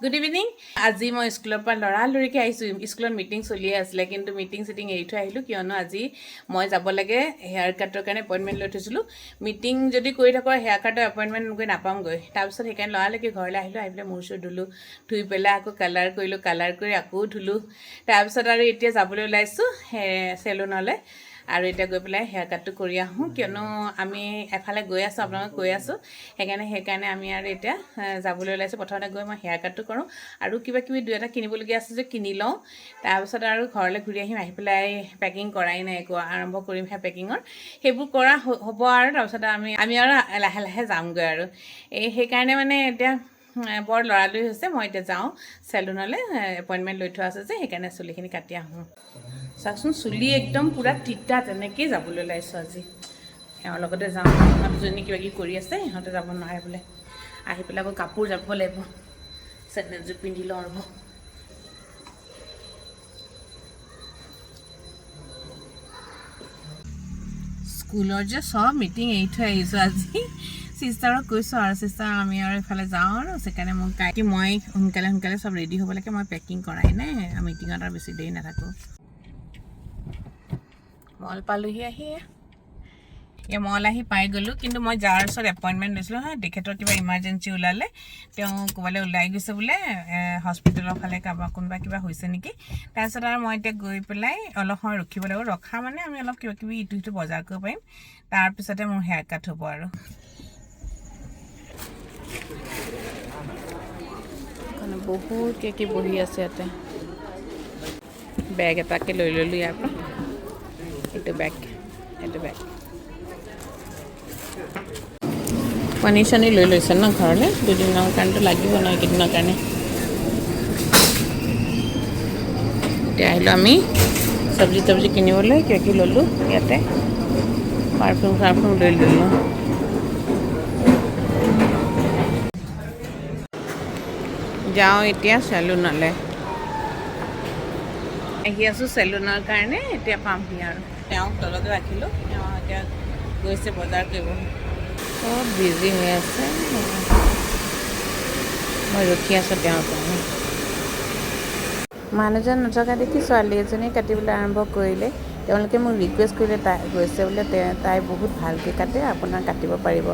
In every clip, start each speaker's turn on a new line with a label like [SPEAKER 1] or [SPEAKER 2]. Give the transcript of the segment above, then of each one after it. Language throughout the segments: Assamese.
[SPEAKER 1] Good evening. আজি মই স্কুলৰ পৰা লৰালৰিকে আহিছো স্কুলৰ মিটিং চলি আছিল কিন্তু মিটিং সিটিং এৰি থৈ আহিলো কিয়নো আজি মই যাব লাগে হেয়াৰ কাটৰ কাৰণে এপইন্টমেন্ট লৈ থৈছিলো মিটিং যদি কৰি থাকো হেয়াৰ কাটৰ এপইন্টমেন্ট গৈ নাপামগৈ তাৰ পিছত সেইকাৰণে লৰালৰিকে ঘৰলৈ আহিলো আহিলে মোৰ চুৰ ধুলো ধুই পেলাই আকৌ কালাৰ কৰিলো কালাৰ কৰি আকৌ ধুলো তাৰ পিছত আৰু এতিয়া যাবলৈ ওলাইছো সেলুনলৈ আৰু এটা গৈ পেলাই হেয়াৰ কাটটো কৰি আহো কিয়নো আমি এফালে গৈ আছো আপোনাক কৈ আছো সেইকাৰণে আমি আৰু এটা যাবলৈ ওলাইছো প্ৰথমতে গৈ মই হেয়াৰ কাটটো কৰো আৰু কিবা কিবি দুই এটা কিনিবলগীয়া আছে যে কিনি লওঁ তাৰ পিছত আৰু ঘৰলৈ ঘূৰি আহিম আহি পেলাই পেকিং কৰাই নাই একো আৰম্ভ কৰিম হে পেকিঙৰ সেইবোৰ কৰা হ'ব আৰু তাৰ পিছত আমি আৰু লাহে লাহে যামগৈ আৰু সেইকাৰণে মানে এতিয়া বৰ লৰালৰি হৈছে মই এতিয়া যাওঁ সেলুনলৈ এপইন্টমেন্ট লৈ থোৱা আছে যে সেইকাৰণে চুলিখিনি কাটি আহোঁ চাচোন চুলি একদম পুৰা তিতা তেনেকেই যাবলৈ ওলাইছো আজি এওঁৰ লগতে যাওঁ দুজনী কিবা কিবি কৰি আছে ইহঁতে যাব নোৱাৰে বোলে আহি পেলাই আকৌ কাপোৰ যাব লাগিব চেণ্ডেলযোৰ পিন্ধি লওঁ ৰ'ব স্কুলৰ যে সব মিটিং এৰি থৈ আহিছোঁ আজি সিষ্টাৰক কৈছোঁ আৰু সিষ্টাৰ আমি আৰু এইফালে যাওঁ আৰু সেইকাৰণে মোক কাইকি মই সোনকালে সব ৰেডি হ'ব লাগে মই পেকিং কৰাই নাই মিটিঙত আৰু বেছি দেৰি নাথাকোঁ মল পালোহি আহি মল আহি পাই গ'লোঁ কিন্তু মই যাৰ ওচৰত এপইণ্টমেণ্ট লৈছিলোঁ হা তেখেতৰ কিবা ইমাৰ্জেঞ্চি ওলালে তেওঁ ক'ৰবালৈ ওলাই গৈছে বোলে হস্পিটেলৰ ফালে কাৰোবাৰ কোনোবা কিবা হৈছে নেকি তাৰপিছত আৰু মই এতিয়া গৈ পেলাই অলপ সময় ৰখিব লাগিব ৰখা মানে আমি অলপ কিবা কিবি ইটো সিটো বজাৰ কৰিব পাৰিম তাৰপিছতে মোৰ হেয়াৰ কাট হ'ব আৰু বহুত কি বহি আছে ইয়াতে বেগ এটাকে লৈ ল'লোঁ ইয়াৰ পৰা এইটো বেগ পানী চানী লৈ লৈছে ন ঘৰলৈ দুদিনৰ কাৰণেতো লাগিব ন এইকেইদিনৰ কাৰণে এতিয়া আহিলোঁ আমি চব্জি কিনিবলৈ কিবা কিবি ল'লোঁ ইয়াতে পাৰফিউম লৈ ল'লোঁ যাওঁ এতিয়া চেলুনলৈ আহি আছোঁ চেলুনৰ কাৰণে এতিয়া পামহি আৰু তেওঁক তলতে ৰাখিলোঁ তেওঁ এতিয়া গৈছে বজাৰ কৰিব চব বিজি হৈ আছে মই ৰখি আছোঁ তেওঁৰ কাৰণে মানুহজন নথকা দেখি ছোৱালী এজনী কাটিবলৈ আৰম্ভ কৰিলে তেওঁলোকে মোক ৰিকুৱেষ্ট কৰিলে তাই গৈছে বোলে তাই বহুত ভালকৈ কাটে আপোনাৰ কাটিব পাৰিব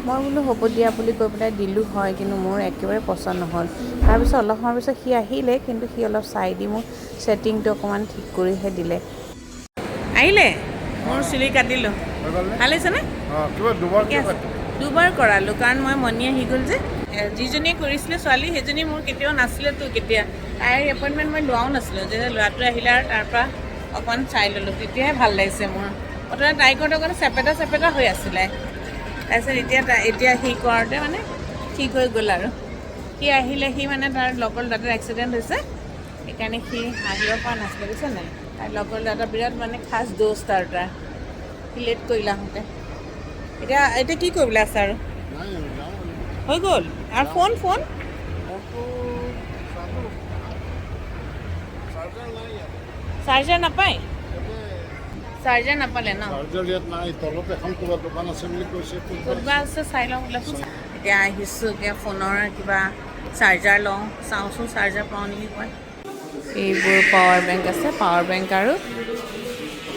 [SPEAKER 1] মই বোলো হ'ব দিয়া বুলি কৈ পেলাই দিলোঁ হয় কিন্তু মোৰ একেবাৰে পচন্দ নহ'ল তাৰপিছত অলপ সময় পিছত সি আহিলে কিন্তু সি অলপ চাই দি মোক ছেটিংটো অকণমান ঠিক কৰিহে দিলে আহিলে মোৰ চুলি কাটিলোঁ ভাল হৈছেনে দুবাৰ কৰালোঁ কাৰণ মই মণি আহি গ'ল যে যিজনীয়ে কৰিছিলে ছোৱালী সেইজনী মোৰ কেতিয়াও নাছিলেতো কেতিয়া তাইৰ এপইণ্টমেণ্ট মই লোৱাও নাছিলোঁ যে ল'ৰাটো আহিলে আৰু তাৰপৰা অকণমান চাই ল'লোঁ তেতিয়াহে ভাল লাগিছে মোৰ প্ৰথমে তাই কৰোঁতে অকণ চেপেটা হৈ আছিলে তাৰপিছত এতিয়া সি কৰোঁতে মানে ঠিক হৈ গ'ল আৰু সি আহিলে সি মানে তাৰ লগৰ দাদাৰ এক্সিডেণ্ট হৈছে সেইকাৰণে সি আহিব পৰা নাছিলে বুজিছে নাই তাৰ লগৰ দাদা বিৰাট মানে খাছ দোষ তাৰ সি লেট কৰিলে আহোঁতে এতিয়া কি কৰিবলৈ আছে আৰু হৈ গ'ল আৰু ফোন চাৰ্জাৰ নাপায় চাৰ্জাৰ নাপালে ন ক'ৰবাত আছে চাই লওঁ বোলাচোন এতিয়া আহিছোঁ এতিয়া ফোনৰ কিবা চাৰ্জাৰ লওঁ চাওঁচোন চাৰ্জাৰ পাওঁ নেকি কয় এইবোৰ পাৱাৰ বেংক আছে পাৱাৰ বেংক আৰু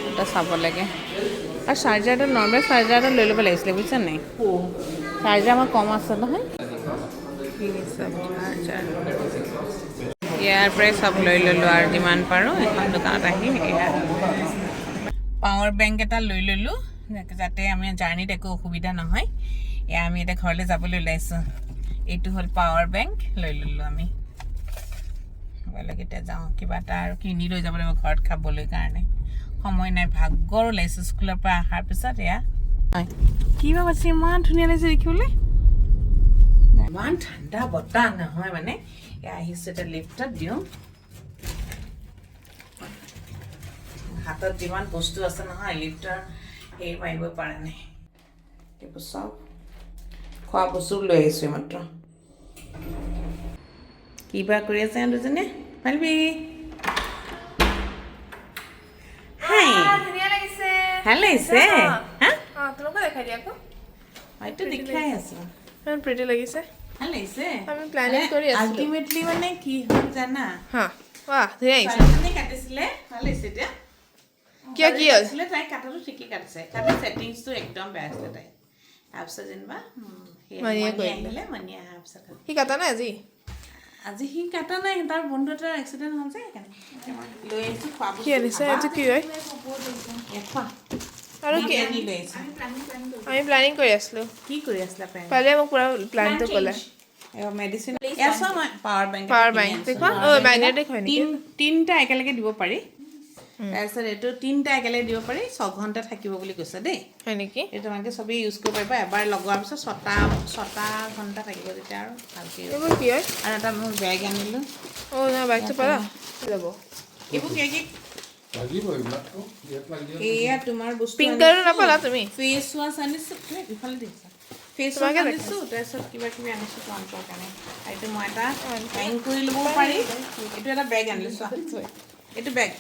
[SPEAKER 1] এটা চাব লাগে আৰু চাৰ্জাৰটো নৰ্মেল চাৰ্জাৰ এটা লৈ ল'ব লাগিছিলে বুজিছা নাই চাৰ্জাৰ আমাৰ কম আছে নহয় চাৰ্জাৰ ইয়াৰ পৰাই চব লৈ ল'লোঁ আৰু যিমান পাৰোঁ এখন দোকানত আহি পাৱাৰ বেংক এটা লৈ ল'লোঁ যাতে আমি জাৰ্ণিত একো অসুবিধা নহয় এয়া আমি এতিয়া ঘৰলৈ যাবলৈ ওলাইছোঁ এইটো হ'ল পাৱাৰ বেংক লৈ ল'লোঁ আমি এতিয়া যাওঁ কিবা এটা আৰু কিনি লৈ যাব লাগিব ঘৰত খাবলৈ কাৰণে সময় নাই ভাগৰ ওলাইছোঁ স্কুলৰ পৰা অহাৰ পিছত এয়া কিবা পাইছে ইমান ধুনীয়া লাগিছে দেখিবলৈ ইমান ঠাণ্ডা বতাহ নহয় মানে এয়া আহিছোঁ এতিয়া লিফ্টত দিওঁ হাতত যিমান বস্তু আছে নহয় লিফ্টৰ হেৰি মাৰিব পৰা নাই এইবোৰ চব খোৱা বস্তু লৈ আহিছোঁ মাত্ৰ কিবা কৰি আছে দুজনে ভালবি ভাল লাগিছে হা তোমাকে দেখাই দিয়া আকৌ হয়তো দেখাই আছোঁ
[SPEAKER 2] ইমান প্ৰিটি লাগিছে
[SPEAKER 1] ভাল লাগিছে
[SPEAKER 2] আমি প্ল্যানিং কৰি আছিলো
[SPEAKER 1] আলটিমেটলি মানে কি হ'ল জানা
[SPEAKER 2] হা বাহ ধুনীয়া আহিছে
[SPEAKER 1] ছোৱালীজনী কাটিছিলে ভাল লাগিছে এতিয়া
[SPEAKER 2] কি কি হ'ল
[SPEAKER 1] আছিলে তাই কাটাটো ঠিকেই কাটিছে কাটাৰ ছেটিংছটো একদম বেয়া আছিলে তাই তাৰপিছত যেনিবা মণি আহিলে মণি অহাৰ পিছত
[SPEAKER 2] সি কাটা নাই
[SPEAKER 1] আজি সি কাটা নাই তাৰ বন্ধু এটাৰ এক্সিডেণ্ট হ'ল যে সেইকাৰণে লৈ আহিছোঁ খোৱা
[SPEAKER 2] কি আনিছে এইটো কি হয় আৰু কি
[SPEAKER 1] লৈ আহিছোঁ
[SPEAKER 2] আমি প্ল্যানিং কৰি আছিলো
[SPEAKER 1] কি কৰি আছিলা
[SPEAKER 2] পালে মোক পুৰা প্ল্যানটো ক'লে
[SPEAKER 1] মেডিচিন
[SPEAKER 2] পাৱাৰ বেংক দেখুৱা মেগনেটিক হয় নেকি
[SPEAKER 1] তিনিটা একেলগে দিব পাৰি তাৰপিছত এইটো তিনিটা একেলগে দিব পাৰি 6 ঘণ্টা থাকিব বুলি কৈছে দেই
[SPEAKER 2] হয় নেকি
[SPEAKER 1] এই তোমালোকে চবেই ইউজ কৰিব পাৰিবা এবাৰ লগোৱাৰ পিছত ছটা ঘণ্টা থাকিব তেতিয়া আৰু ভালকৈ
[SPEAKER 2] এইবোৰ কি হয়
[SPEAKER 1] আৰু এটা মোৰ বেগ আনিলোঁ
[SPEAKER 2] না বাইকটো পাৰা যাব
[SPEAKER 1] এইবোৰ কি এয়া তোমাৰ বস্তু
[SPEAKER 2] পিংক কালাৰ নাপালা তুমি
[SPEAKER 1] ফেচ ৱাছ আনিছোঁ ইফালে দেখিছা ফেচ ৱাছ আনিছোঁ তাৰপিছত কিবা কিবি আনিছোঁ তোমালোকৰ কাৰণে এইটো মই এটা হেং কৰি ল'ব পাৰি এইটো এটা বেগ আনিলোঁ চোৱা এইটো বেগ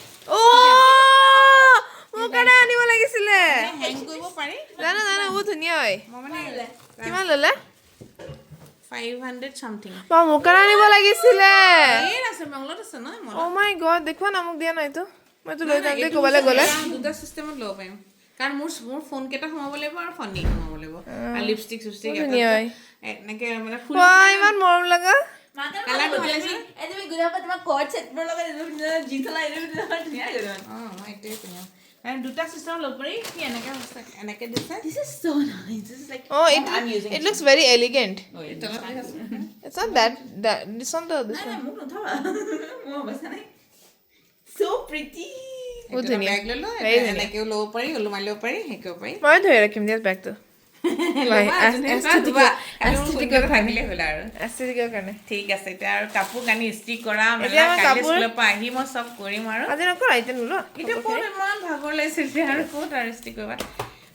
[SPEAKER 2] মোৰ কাৰণে আনিব লাগিছিলে
[SPEAKER 1] হেং কৰিব পাৰি
[SPEAKER 2] জানো বহুত ধুনীয়া হয়
[SPEAKER 1] মই মানে
[SPEAKER 2] কিমান ল'লে
[SPEAKER 1] 500 something
[SPEAKER 2] মোৰ কাৰণে আনিব লাগিছিলে
[SPEAKER 1] এই আছে মংলত আছে ন
[SPEAKER 2] ও মাই গড দেখুৱা না মোক দিয়া নাই তো মইতো লৈ যাম দেই ক'বালৈ গ'লে
[SPEAKER 1] দুটা চিষ্টেমত ল'ব পাৰিম কাৰণ মোৰ ফোন কেইটা সোমাব লাগিব আৰু ফণি সোমাব লাগিব আৰু লিপষ্টিক সুষ্টিক এনেকৈ মানে ফুল
[SPEAKER 2] ইমান মৰম লগা
[SPEAKER 1] কালাৰটো ভাল লাগিছে
[SPEAKER 3] তুমি গুণাপা তোমাক কৰ্ড ছেটৰ লগত জিতলা ধুনীয়া
[SPEAKER 1] মই এইটোৱে পিন্ধাম আৰু দুটা চিষ্টেম ল'ব পাৰি কি এনেকৈ দিছে
[SPEAKER 3] This is so nice. This is like
[SPEAKER 1] I'm using
[SPEAKER 2] it looks very elegant it's not that this one though this one
[SPEAKER 3] মোক নথবা মোৰ অৱস্থা নাই so pretty
[SPEAKER 2] বহুত ধুনীয়া
[SPEAKER 1] বেগ ল'লো এনেকৈও ল'ব পাৰি ওলোমাই ল'ব পাৰি হেৰিব পাৰি
[SPEAKER 2] মই ধৰি ৰাখিম দিয়া বেগটো
[SPEAKER 1] থাকিলে হ'ল আৰু
[SPEAKER 2] এস্থেটিকৰ কাৰণে
[SPEAKER 1] ঠিক আছে এতিয়া আৰু কাপোৰ কানি ইস্ত্ৰি কৰা
[SPEAKER 2] এতিয়া মই
[SPEAKER 1] কালি
[SPEAKER 2] কাপোৰ
[SPEAKER 1] স্কুলৰ পৰা আহি মই চব কৰিম আৰু
[SPEAKER 2] আজি নকৰা এতিয়া নোলোৱা
[SPEAKER 1] এতিয়া ক'ত ইমান ভাগৰ লাগিছিল এতিয়া আৰু ক'ত আৰু ইস্ত্ৰি কৰিবা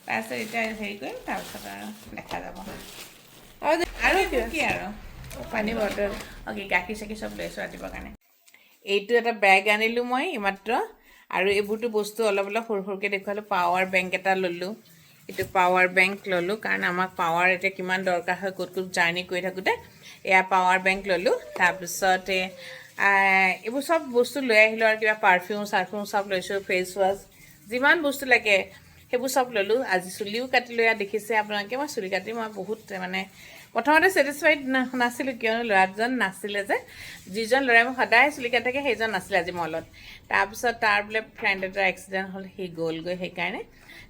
[SPEAKER 1] তাৰপিছত এতিয়া হেৰি কৰিম তাৰপিছত আৰু দেখা যাব আৰু কি আৰু
[SPEAKER 2] পানী বটল
[SPEAKER 1] অ'কে গাখীৰ চাখীৰ চব লৈছোঁ ৰাতিপুৱাৰ কাৰণে এইটো এটা বেগ আনিলোঁ মই এইমাত্ৰ আৰু এইবোৰতো বস্তু অলপ অলপ সৰু সৰুকৈ দেখুৱালোঁ পাৱাৰ বেংক এটা ল'লোঁ এইটো পাৱাৰ বেংক ল'লোঁ কাৰণ আমাক পাৱাৰ এতিয়া কিমান দৰকাৰ হয় ক'ত জাৰ্ণি কৰি থাকোঁতে এয়া পাৱাৰ বেংক ল'লোঁ তাৰপিছতে এইবোৰ চব বস্তু লৈ আহিলোঁ আৰু কিবা পাৰফিউম চাৰফিউম চব লৈছোঁ ফেচ ৱাছ যিমান বস্তু লাগে সেইবোৰ চব ল'লোঁ আজি চুলিও কাটিলোঁ এয়া দেখিছে আপোনালোকে মই চুলি কাটি মই বহুত মানে প্ৰথমতে ছেটিছফাইড নাছিলোঁ কিয়নো ল'ৰাজন নাছিলে যে যিজন ল'ৰাই মোক সদায় চুলি কাটি থাকে সেইজন নাছিলে আজি মলত তাৰপিছত তাৰ বোলে ফ্ৰেণ্ড এটাৰ এক্সিডেণ্ট হ'ল সি গ'লগৈ সেইকাৰণে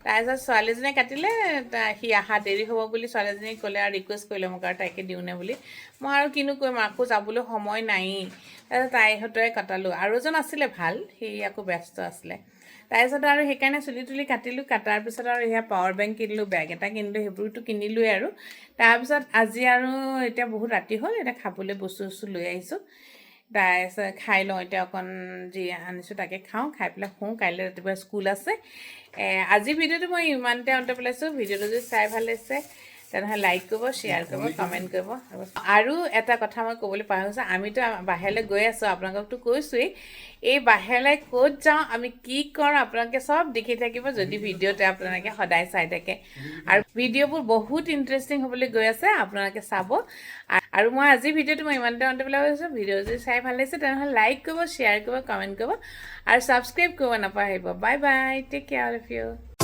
[SPEAKER 1] তাৰপিছত ছোৱালীজনীয়ে কাটিলে সি অহা দেৰি হ'ব বুলি ছোৱালীজনীয়ে ক'লে আৰু ৰিকুৱেষ্ট কৰিলে মোক আৰু তাইকে দিওঁনে বুলি মই আৰু কিনো কৰিম আকৌ যাবলৈ সময় নায়েই তাৰপিছত তাইহঁতৰে কটালোঁ আৰু এজন আছিলে ভাল সি আকৌ ব্যস্ত আছিলে তাৰপিছত আৰু সেইকাৰণে চুলি তুলি কাটিলোঁ কাটাৰ পিছত আৰু সেয়া পাৱাৰ বেংক কিনিলোঁ বেগ এটা কিনিলোঁ সেইবোৰতো কিনিলোৱেই আৰু তাৰপিছত আজি আৰু এতিয়া বহুত ৰাতি হ'ল এতিয়া খাবলৈ বস্তু লৈ আহিছোঁ তাৰপিছত খাই লওঁ এতিয়া অকণ যি আনিছোঁ তাকে খাওঁ খাই পেলাই শুওঁ কাইলৈ ৰাতিপুৱা স্কুল আছে আজি ভিডিঅ'টো মই ইমানতে অন্ত পেলাইছোঁ ভিডিঅ'টো যদি চাই ভাল লাগিছে তেনেহ'লে লাইক কৰিব শ্বেয়াৰ কৰিব কমেণ্ট কৰিব আৰু এটা কথা মই ক'বলৈ পাহৰিছোঁ আমিতো বাহিৰলৈ গৈ আছোঁ আপোনালোককতো কৈছোঁৱেই এই বাহিৰলৈ ক'ত যাওঁ আমি কি কৰোঁ আপোনালোকে চব দেখি থাকিব যদি ভিডিঅ'তে আপোনালোকে সদায় চাই থাকে আৰু ভিডিঅ'বোৰ বহুত ইণ্টাৰেষ্টিং হ'বলৈ গৈ আছে আপোনালোকে চাব আৰু মই আজি ভিডিঅ'টো মই ইমানতে অন্ত পেলাইছোঁ ভিডিঅ' যদি চাই ভাল লাগিছে তেনেহ'লে লাইক কৰিব শ্বেয়াৰ কৰিব কমেণ্ট কৰিব আৰু ছাবস্ক্ৰাইব কৰিব নাপাহৰিব bye bye take care of U